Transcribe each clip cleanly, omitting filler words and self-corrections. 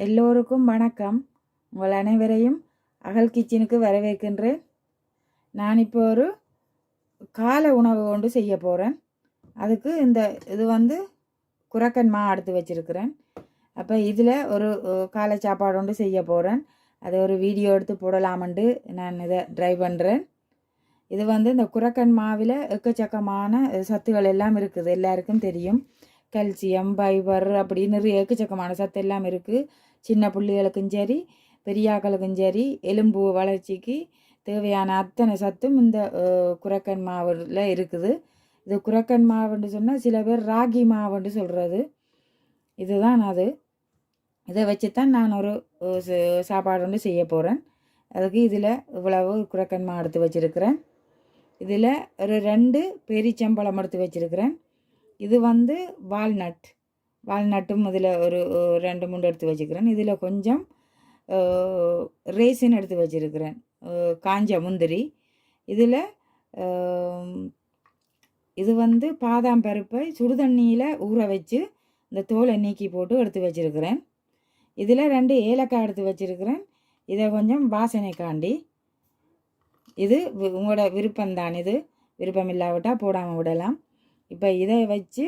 எல்லோருக்கும் வணக்கம். உங்கள் அனைவரையும் அகல் கிச்சனுக்கு வரவேற்கின்றேன். நான் இப்போ ஒரு காலை உணவு ஒன்று செய்ய போகிறேன். அதுக்கு இது குரக்கன் மா எடுத்து வச்சுருக்கிறேன். அப்போ இதில் ஒரு காலை சாப்பாடு ஒன்று செய்ய போகிறேன். அதை ஒரு வீடியோ எடுத்து போடலாமன்ட்டு நான் இதை ட்ரை பண்ணுறேன். இது இந்த குரக்கன் மாவில் எக்கச்சக்கமான சத்துக்கள் எல்லாம் இருக்குது, எல்லாருக்கும் தெரியும். கல்சியம், ஃபைபர் அப்படி நிறைய எக்கச்சக்கமான சத்து எல்லாம் இருக்குது. சின்ன பிள்ளைகளுக்கும் சரி, பெரியாக்களுக்கும் சரி, எலும்பு வளர்ச்சிக்கு தேவையான அத்தனை சத்தும் இந்த குரக்கன் மாவில் இருக்குது. இது குரக்கன் மாவுன்னு சொன்னால் சில பேர் ராகி மாவுன்னு சொல்கிறது. இதுதான் அது. இதை வச்சு தான் நான் ஒரு சாப்பாடு ஒன்று செய்ய போகிறேன். அதுக்கு இதில் இவ்வளவு குரக்கன் மா எடுத்து வச்சுருக்கிறேன். இதில் ஒரு 2 பெரிச்சம்பழம் எடுத்து வச்சுருக்கிறேன். இது வால்நட்டும் இதில் ஒரு 2-3 எடுத்து வச்சுக்கிறேன். இதில் கொஞ்சம் ரேசின் எடுத்து வச்சுருக்கிறேன், காஞ்ச முந்திரி. இதில் இது பாதாம் பருப்பை சுடுதண்ணியில் ஊற வச்சு இந்த தோலை நீக்கி போட்டு எடுத்து வச்சுருக்கிறேன். இதில் 2 ஏலக்காய் எடுத்து வச்சுருக்கிறேன். இதை கொஞ்சம் வாசனைக்காண்டி. இது உங்களோட விருப்பம்தான். இது விருப்பம் இல்லாவிட்டால் போடாமல் விடலாம். இப்போ இதை வச்சு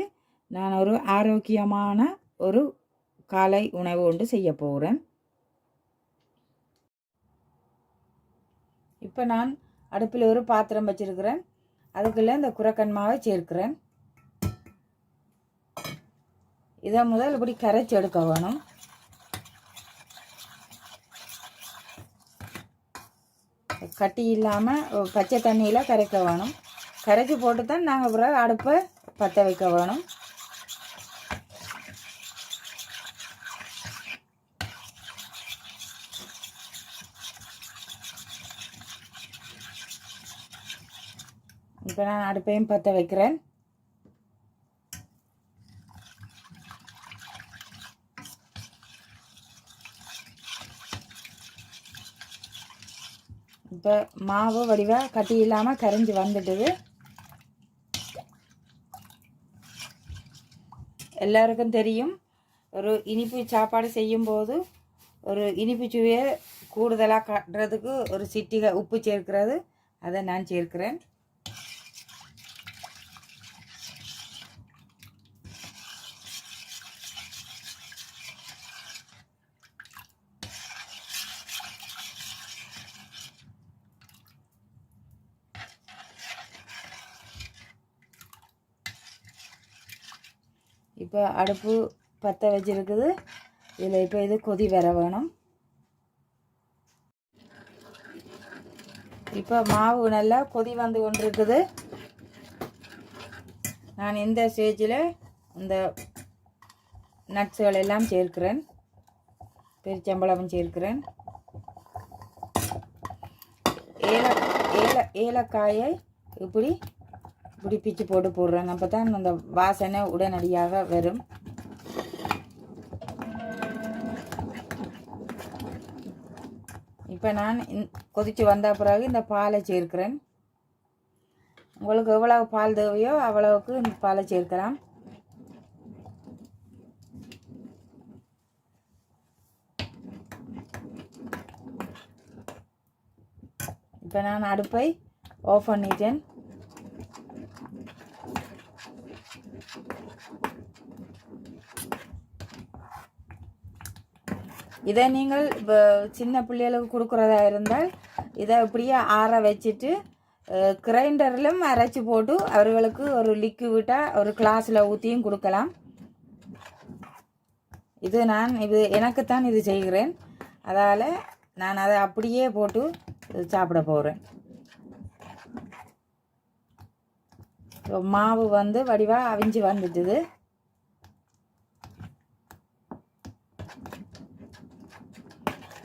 நான் ஒரு ஆரோக்கியமான ஒரு காலை உணவு ஒன்று செய்ய போகிறேன். இப்போ நான் அடுப்பில் ஒரு பாத்திரம் வச்சுருக்கிறேன். அதுக்குள்ளே இந்த குரக்கன் மாவை சேர்க்கிறேன். இதை முதல் இப்படி கரைச்சி எடுக்க வேணும். கட்டி இல்லாமல் பச்சை தண்ணியில் கரைக்க வேணும். கரைச்சி போட்டு தான் நாங்கள் பிறகு அடுப்பை பற்ற வைக்க வேணும். இப்போ நான் அடுப்பையும் பற்ற வைக்கிறேன். இப்போ மாவு வடிவாக கட்டி இல்லாமல் கரைஞ்சி வந்துட்டுது. எல்லாருக்கும் தெரியும், ஒரு இனிப்பு சாப்பாடு செய்யும்போது ஒரு இனிப்பு சுவையை கூடுதலாக காட்டுறதுக்கு ஒரு சிட்டிகை உப்பு சேர்க்கிறது. அதை நான் சேர்க்கிறேன். இப்போ அடுப்பு பற்ற வச்சுருக்குது. இதில் இப்போ இது கொதி வர வேணும். இப்போ மாவு நல்லா கொதி வந்து கொண்டு இருக்குது. நான் இந்த ஸ்டேஜில் இந்த நட்ஸுகள் எல்லாம் சேர்க்கிறேன். பெருச்சம்பழமும் சேர்க்கிறேன். ஏலக்காயை இப்படி பிச்சு போட்டு போடுறேன். அப்போ தான் அந்த வாசனை உடனடியாக வரும். இப்போ நான் கொதித்து வந்த பிறகு இந்த பாலை சேர்க்கிறேன். உங்களுக்கு எவ்வளவு பால் தேவையோ அவ்வளவுக்கு இந்த பாலை சேர்க்கலாம். இப்போ நான் அடுப்பை ஆஃப் பண்ணிட்டேன். இதை நீங்கள் சின்ன பிள்ளைகளுக்கு கொடுக்குறதா இருந்தால் இதை இப்படியே ஆற வச்சுட்டு கிரைண்டரிலும் அரைச்சி போட்டு அவர்களுக்கு ஒரு லிக்விட்டாக ஒரு கிளாஸில் ஊற்றியும் கொடுக்கலாம். இது எனக்குத்தான் இது செய்கிறேன். அதால் நான் அதை அப்படியே போட்டு சாப்பிட போகிறேன். மாவு வடிவாக அவிஞ்சு வந்துட்டுது.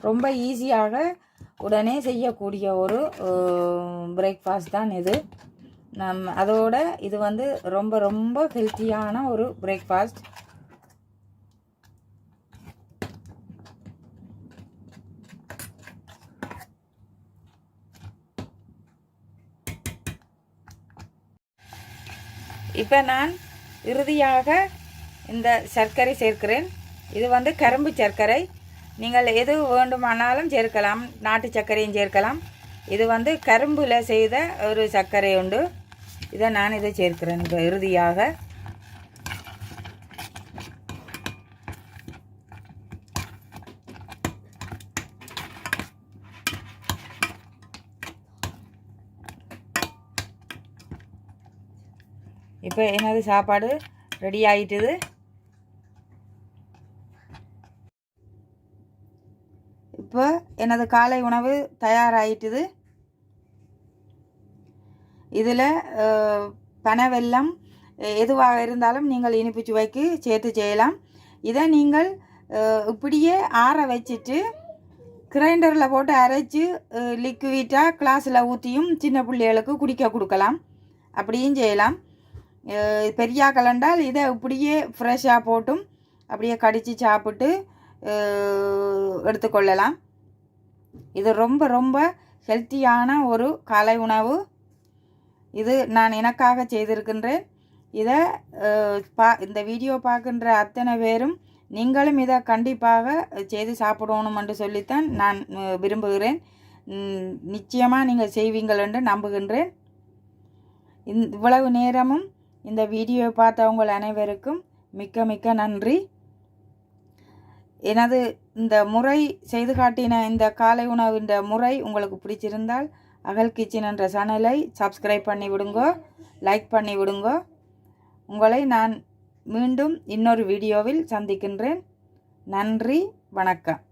ரொம்ப ஈஸியாக உடனே செய்யக்கூடிய ஒரு பிரேக்ஃபாஸ்ட் தான் இது. அதோட இது ரொம்ப ரொம்ப ஹெல்த்தியான ஒரு பிரேக்ஃபாஸ்ட். இப்போ நான் இறுதியாக இந்த சர்க்கரை சேர்க்கிறேன். இது கரும்பு சர்க்கரை. நீங்கள் எது வேண்டுமானாலும் சேர்க்கலாம், நாட்டு சர்க்கரையும் சேர்க்கலாம். இது வந்து கரும்பில் செய்த ஒரு சர்க்கரை உண்டு. இதை நான் இதை சேர்க்கிறேன் இப்போ இறுதியாக. இப்போ எனது சாப்பாடு ரெடி ஆகிட்டுது. இப்போ எனது காலை உணவு தயாராகிட்டுது. இதில் பனை வெல்லம் எதுவாக இருந்தாலும் நீங்கள் இனிப்பு சுவைக்கு சேர்த்து செய்யலாம். இதை நீங்கள் இப்படியே ஆற வச்சுட்டு கிரைண்டரில் போட்டு அரைச்சி லிக்விட்டாக கிளாஸில் ஊற்றியும் சின்ன பிள்ளைகளுக்கு குடிக்க கொடுக்கலாம். அப்படியும் செய்யலாம். பெரியா கலண்டால் இதை இப்படியே ஃப்ரெஷ்ஷாக போட்டும் அப்படியே கடித்து சாப்பிட்டு எடுத்துக்கொள்ளலாம். இது ரொம்ப ரொம்ப ஹெல்த்தியான ஒரு காலை உணவு. இது நான் எனக்காக செய்திருக்கின்றேன். இதை இந்த வீடியோ பார்க்கின்ற அத்தனை பேரும் நீங்களும் இதை கண்டிப்பாக செய்து சாப்பிடணும் என்று சொல்லித்தான் நான் விரும்புகிறேன். நிச்சயமாக நீங்கள் செய்வீங்கள் என்று நம்புகின்றேன். இவ்வளவு நேரமும் இந்த வீடியோவை பார்த்தவங்கள் அனைவருக்கும் மிக்க மிக்க நன்றி. எனது இந்த முறை செய்து காட்டின இந்த காலை உணவு இந்த முறை உங்களுக்கு பிடிச்சிருந்தால் அகல் கிச்சன் என்ற சேனலை சப்ஸ்கிரைப் பண்ணி விடுங்கோ, லைக் பண்ணி விடுங்கோ. உங்களை நான் மீண்டும் இன்னொரு வீடியோவில் சந்திக்கின்றேன். நன்றி, வணக்கம்.